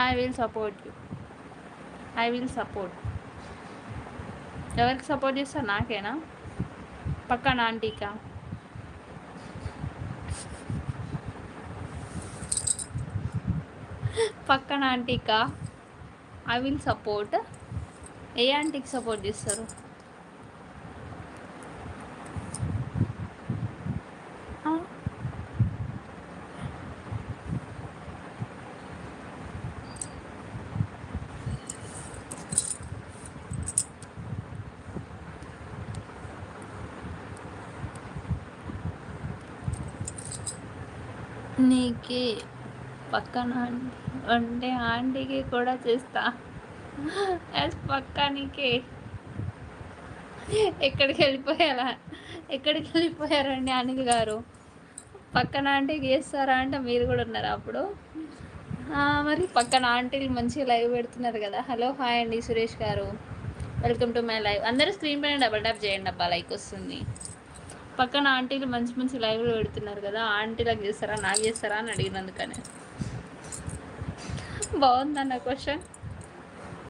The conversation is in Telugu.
I will support you. I will support. ఎవరికి సపోర్ట్ చేస్తారు? నాకేనా? పక్కన ఆంటీకా? పక్కన ఆంటీకా ఐ విల్ సపోర్ట్. ఏ ఆంటీకి సపోర్ట్ చేస్తారు? నీకే పక్కన అంటే ఆంటీకి కూడా చేస్తా. పక్కా నీకే. ఎక్కడికి వెళ్ళిపోయారండి అనిల్ గారు? పక్కన ఆంటీకి చేస్తారా అంటే మీరు కూడా ఉన్నారా అప్పుడు? మరి పక్కన ఆంటీలు మంచిగా లైవ్ పెడుతున్నారు కదా. హలో హాయ్ అండి సురేష్ గారు, వెల్కమ్ టు మై లైవ్. అందరూ స్క్రీన్ పైన డబల్ ట్యాప్ చేయండి అబ్బా, లైక్ వస్తుంది. పక్కన ఆంటీలు మంచి మంచి లైవ్లు పెడుతున్నారు కదా, ఆంటీలకు చేస్తారా నాకు చేస్తారా అని అడిగినందుకనే. బాగుందన్న క్వశ్చన్.